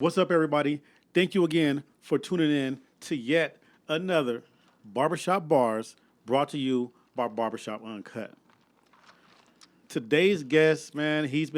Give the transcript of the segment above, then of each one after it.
What's up, everybody? Thank you again for tuning in to yet another Barbershop Bars brought to you by Barbershop Uncut. Today's guest, man, he's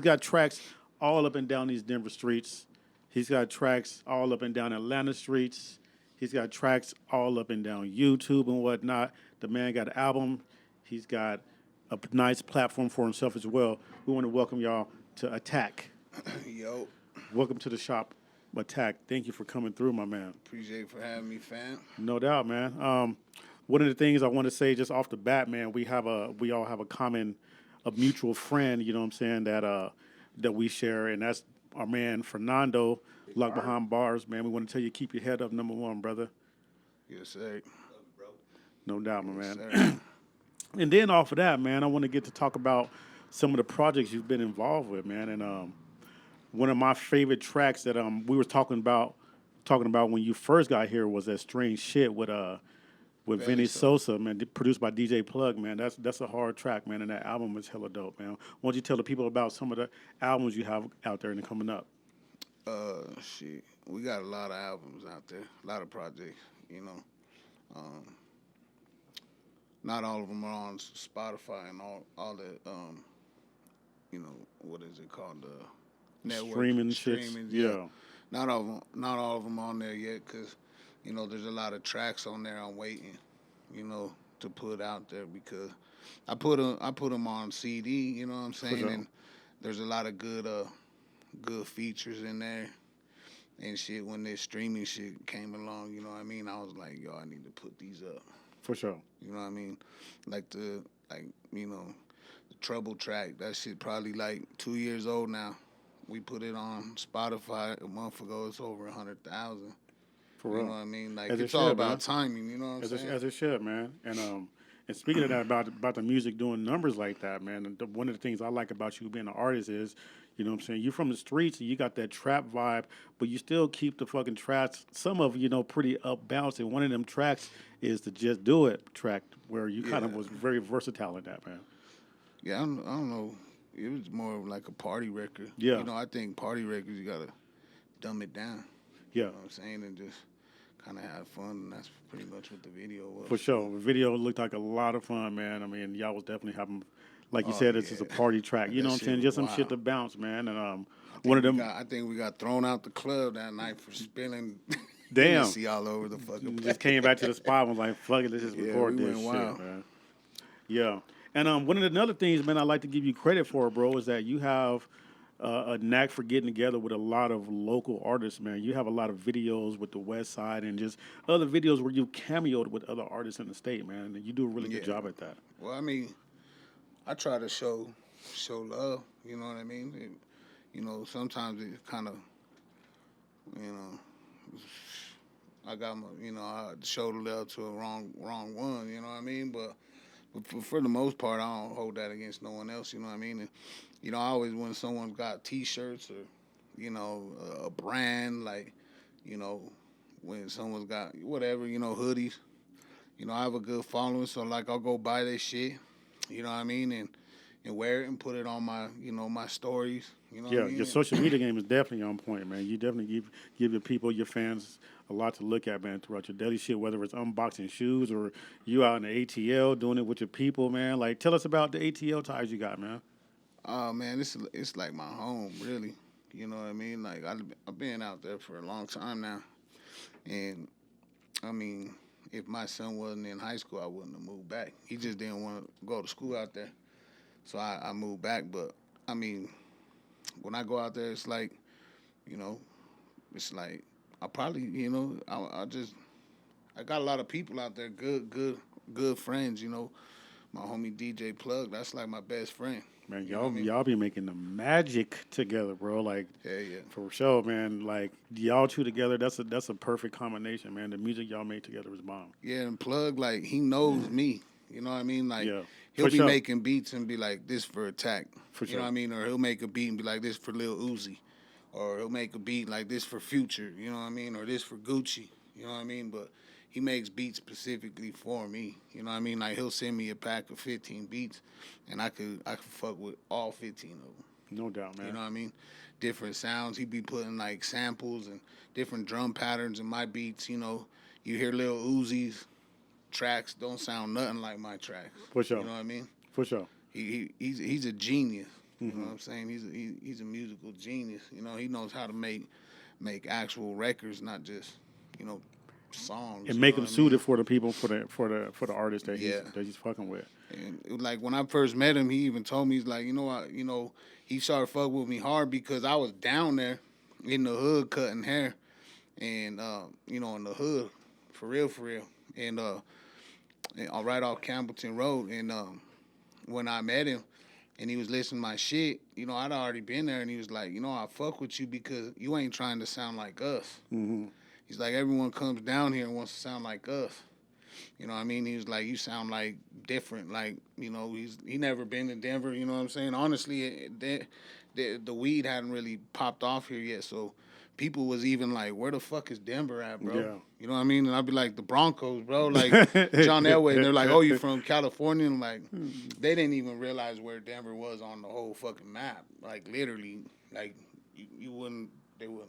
got tracks all up and down these Denver streets. He's got tracks all up and down Atlanta streets. He's got tracks all up and down YouTube and whatnot. The man got an album. He's got a nice platform for himself as well. We want to welcome y'all to Attack. Yo, Welcome to the shop, Attack. Thank you for coming through, my man. appreciate you for having me, fam. No doubt, man. One of the things I want to say just off the bat, man, we all have a mutual friend. You know what I'm saying that we share, and that's our man Fernando, locked behind bars. Man, we want to tell you keep your head up, number one, brother. Yes, sir. No doubt, my Yes, man. sir. And then off of that, man, I want to get to talk about some of the projects you've been involved with, man. And one of my favorite tracks that we were talking about when you first got here was that Strange Shit with Vinny Sosa, man, produced by DJ Plug, man. That's a hard track, man, and that album is hella dope, man. Why don't you tell the people about some of the albums you have out there and coming up? Shit, we got a lot of albums out there, a lot of projects, you know. Not all of them are on Spotify and all the, you know, what is it called, the network Streaming shits, yeah. Not all of them on there yet, cause you know there's a lot of tracks on there I'm waiting, you know, to put out there because I put them on CD, you know what I'm saying, sure. and there's a lot of good features in there and shit. When this streaming shit came along, you know what I mean, I was like, yo, I need to put these up. For sure. You know what I mean? Like you know, the Trouble track, that shit probably like 2 years old now. We put it on Spotify a month ago. It's over 100,000. For real. You know what I mean? Like As it it's all should, about man. timing. You know what I'm saying? As it should, man. And speaking of that, about the music doing numbers like that, man. One of the things I like about you being an artist is, you know what I'm saying, you from the streets and you got that trap vibe, but you still keep the fucking tracks, some of, you know, pretty up bounce. And one of them tracks is the Just Do It track, where you kind of was very versatile in that, man. Yeah, I don't know. It was more of like a party record. Yeah. You know, I think party records, you gotta dumb it down. Yeah. You know what I'm saying? And just kind of have fun. And that's pretty much what the video was. For sure. The video looked like a lot of fun, man. I mean, y'all was definitely having, like you said, it's just a party track. You know what I'm saying? Just some shit to bounce, man. And one of them. I think we got thrown out the club that night for spilling Damn. Hennessy all over the fucking place. Just came back to the spot and was like, fuck it, let's just record we this went shit, wild. man. Yeah. And one of the other things, man, I like to give you credit for, bro, is that you have a knack for getting together with a lot of local artists, man. You have a lot of videos with the West Side and just other videos where you cameoed with other artists in the state, man. And you do a really good job at that. Well, I mean, I try to show love. You know what I mean? You know, sometimes it kind of, you know, I got my, you know, I show the love to a wrong one. You know what I mean? But for the most part, I don't hold that against no one else. You know what I mean? And, you know, I always, when someone's got T-shirts or, you know, a brand, like, you know, when someone's got whatever, you know, hoodies, you know, I have a good following. So, like, I'll go buy their shit, you know what I mean? And wear it and put it on my, you know, my stories. You know what I mean? Your social media game is definitely on point, man. You definitely give your people, your fans, a lot to look at, man, throughout your daily shit, whether it's unboxing shoes or you out in the ATL doing it with your people, man. Like, tell us about the ATL ties you got, man. Oh, man, it's like my home, really. You know what I mean? Like, I've been out there for a long time now. And, I mean, if my son wasn't in high school, I wouldn't have moved back. He just didn't want to go to school out there. So I moved back. But, I mean, when I go out there, it's like, you know, it's like, I probably, you know, I got a lot of people out there, good friends, you know. My homie DJ Plug, that's like my best friend. Man, You know what I mean? y'all be making the magic together, bro. Like, Yeah. for sure, man. Like, y'all two together, that's a perfect combination, man. The music y'all made together is bomb. Yeah, and Plug, like, he knows me. You know what I mean? Like, Yeah, he'll for be sure. making beats and be like, this for Attack. For You sure. know what I mean? Or he'll make a beat and be like, this for Lil Uzi. Or he'll make a beat like this for Future. You know what I mean? Or this for Gucci. You know what I mean? But he makes beats specifically for me. You know what I mean? Like, he'll send me a pack of 15 beats, and I could fuck with all 15 of them. No doubt, man. You know what I mean? Different sounds. He be putting like samples and different drum patterns in my beats. You know, you hear Lil Uzi's tracks don't sound nothing like my tracks. For sure. You know what I mean? For sure. He's a genius. You know what I'm saying? He's a musical genius. You know, he knows how to make actual records, not just songs. And make them suited for the people, for the artists that he's fucking with. And like when I first met him, he even told me, he's like, he started fucking with me hard because I was down there in the hood cutting hair, and in the hood, for real, and right off Campbellton Road, and when I met him, and he was listening to my shit, I'd already been there, and he was like, I fuck with you because you ain't trying to sound like us. Mm-hmm. He's like, everyone comes down here and wants to sound like us. You know what I mean? He was like, you sound like different. Like, he never been to Denver, you know what I'm saying? Honestly, the weed hadn't really popped off here yet, so people was even like, where the fuck is Denver at, bro? Yeah. You know what I mean? And I'd be like, the Broncos, bro. Like, John Elway. And they're like, oh, you from California? And like, they didn't even realize where Denver was on the whole fucking map. Like, literally, like, they wouldn't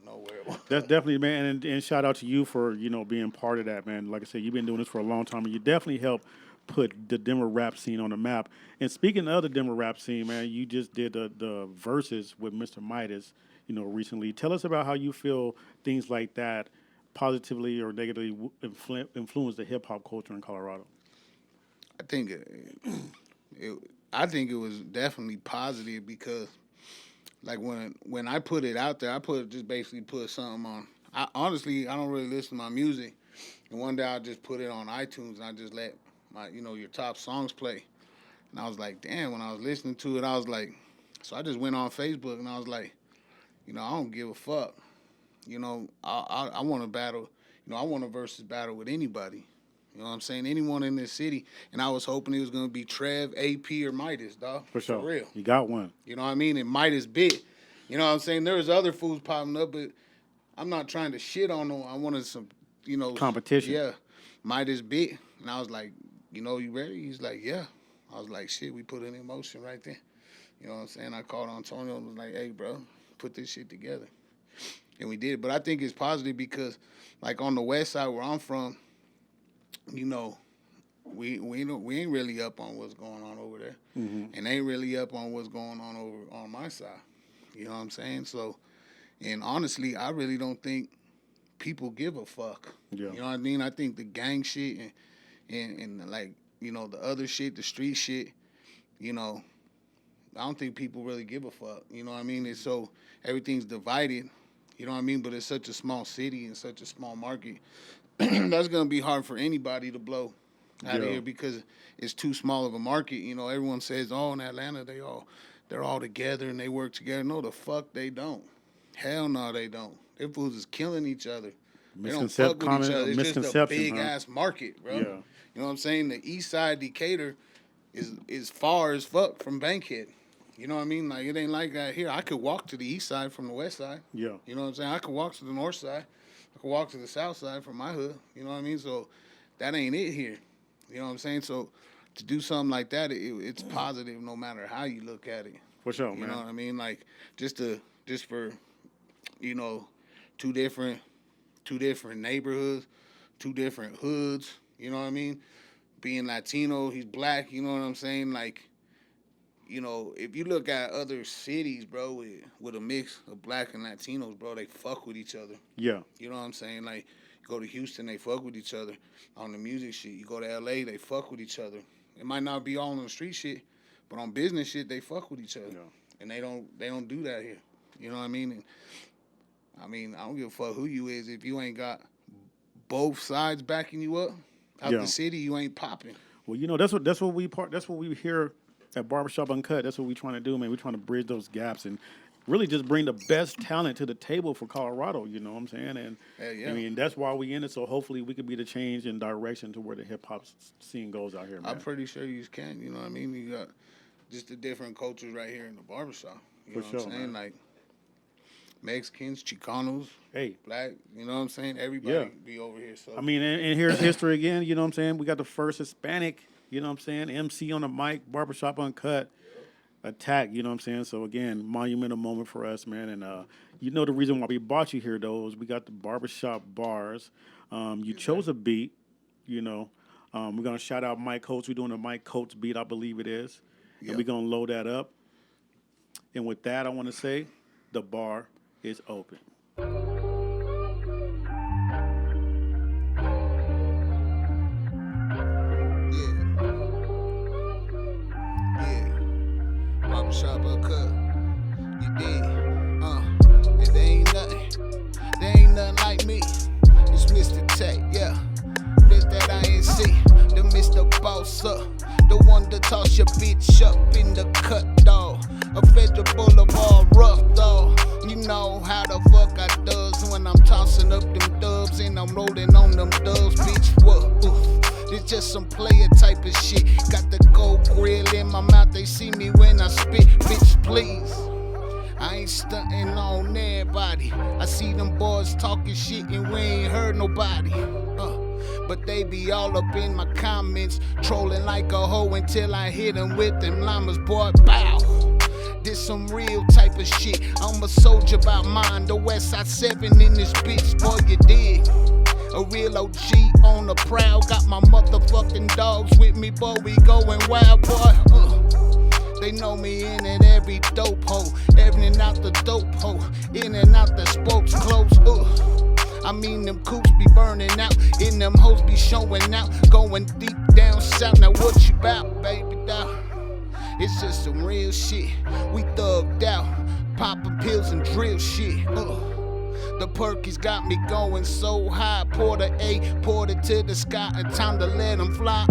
know where it was. That's definitely, man, and shout out to you for, being part of that, man. Like I said, you've been doing this for a long time, and you definitely helped put the Denver rap scene on the map. And speaking of the Denver rap scene, man, you just did the verses with Mr. Midas, recently. Tell us about how you feel things like that positively or negatively influence the hip-hop culture in Colorado. I think it was definitely positive because, like, when I put it out there, I basically put something on. Honestly, I don't really listen to my music, and one day I just put it on iTunes and I just let my your top songs play, and I was like, damn. When I was listening to it, I was like, so I just went on Facebook and I was like, I don't give a fuck. I want to battle. I want a versus battle with anybody. You know what I'm saying? Anyone in this city. And I was hoping it was going to be Trev, AP, or Midas, dog. For sure. For real. You got one. You know what I mean? And Midas bit. You know what I'm saying? There was other fools popping up, but I'm not trying to shit on them. I wanted some, competition. Yeah. Midas bit. And I was like, you ready? He's like, yeah. I was like, shit, we put it in motion right there. You know what I'm saying? I called Antonio and was like, hey, bro, put this shit together. And we did. But I think it's positive because, like, on the west side where I'm from, we ain't really up on what's going on over there. Mm-hmm. And ain't really up on what's going on over on my side. You know what I'm saying? So, and honestly, I really don't think people give a fuck. Yeah. You know what I mean? I think the gang shit and like, the other shit, the street shit, I don't think people really give a fuck. You know what I mean? It's so everything's divided. You know what I mean? But it's such a small city and such a small market. That's going to be hard for anybody to blow out of here because it's too small of a market. Everyone says, oh, in Atlanta, they're all together and they work together. No, the fuck they don't. Hell no, they don't. Them fools is killing each other. They don't fuck with each other. It's just a big-ass market, bro. Yeah. You know what I'm saying? The east side Decatur is far as fuck from Bankhead. You know what I mean? Like, it ain't like that here. I could walk to the east side from the west side. Yeah. You know what I'm saying? I could walk to the north side. I could walk to the south side from my hood. You know what I mean? So that ain't it here. You know what I'm saying? So to do something like that, it's positive no matter how you look at it. For sure, man. You know what I mean? Like, just for, two different neighborhoods, two different hoods. You know what I mean? Being Latino, he's black. You know what I'm saying? Like, if you look at other cities, bro, with a mix of black and Latinos, bro, they fuck with each other. Yeah. You know what I'm saying? Like, you go to Houston, they fuck with each other on the music shit. You go to L.A., they fuck with each other. It might not be all on the street shit, but on business shit, they fuck with each other. Yeah. And they don't do that here. You know what I mean? And, I don't give a fuck who you is. If you ain't got both sides backing you up out the city, you ain't popping. Well, that's what we hear at Barbershop Uncut. That's what we're trying to do, man. We're trying to bridge those gaps and really just bring the best talent to the table for Colorado, you know what I'm saying? And I mean, that's why we in it, so hopefully we could be the change and direction to where the hip-hop scene goes out here, man. I'm pretty sure you can, you know what I mean? You got just the different cultures right here in the barbershop. You know what I'm saying? Man. Like, Mexicans, Chicanos, black, you know what I'm saying? Everybody be over here. So I mean, and here's history again, you know what I'm saying? We got the first Hispanic, you know what I'm saying, MC on the mic, Barbershop Uncut. Atak, you know what I'm saying? So again, monumental moment for us, man. And you know the reason why we brought you here though is we got the barbershop bars. You chose a beat, you know. We're gonna shout out Mike Coates. We're doing a Mike Coates beat, I believe it is. Yep. And we're gonna load that up. And with that, I wanna say the bar is open. Barbershop Uncut, you dig? If there ain't nothing like me. It's Mr. Tech, yeah. This that INC, the Mr. Boss Up, the one to toss your bitch up in the cut, dawg. A Federal Boulevard rough, dawg. You know how the fuck I does when I'm tossing up them dubs and I'm rolling on them dubs, bitch. What? It's just some player type of shit. Got the gold grill in my mouth, they see me when I spit. Bitch, please. I ain't stunting on everybody. I see them boys talking shit and we ain't heard nobody. But they be all up in my comments, trolling like a hoe until I hit them with them llamas, boy, bow. This some real type of shit. I'm a soldier about mine, the West Side 7 in this bitch, boy, you dig? A real OG on the prowl, got my motherfucking dogs with me, boy, we going wild, boy. They know me in and every dope hole, in and out the dope hole, in and out the spokes close. I mean them coops be burning out, and them hoes be showing out, going deep down south. Now what you bout, baby doll? It's just some real shit. We thugged out, popping pills and drill shit. The perkies got me going so high. Pour the A, poured it to the sky, and time to let them fly.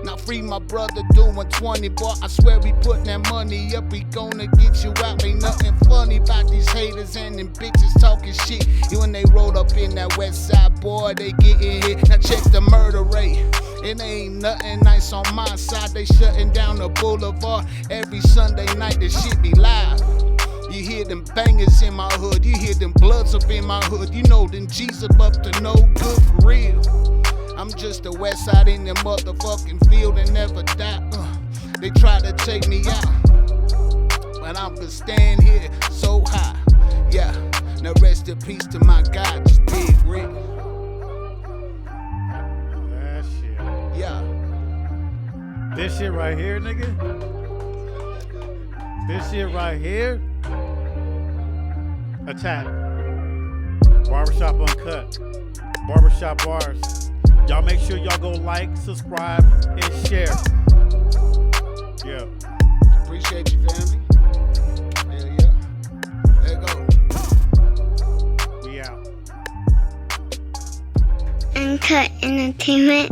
Now free my brother doing 20, boy. I swear we putting that money up. We gonna get you out. Ain't nothing funny about these haters and them bitches talking shit. When they roll up in that West Side, boy, they getting hit. Now check the murder rate. It ain't nothing nice on my side. They shutting down the boulevard every Sunday night. The shit be live. You hear them bangers in my hood. You hear them bloods up in my hood. You know them G's up to no good for real. I'm just a West Side in the motherfucking field and never die. They try to take me out, but I'm gonna stand here so high. Yeah, now rest in peace to my guy, just Big Rick. That shit. Yeah. This shit right here, nigga. This shit right here. Attack. Barbershop Uncut. Barbershop Bars. Y'all make sure y'all go like, subscribe, and share. Yeah. Appreciate you, family. Hell yeah. There you go. We out. Uncut Entertainment.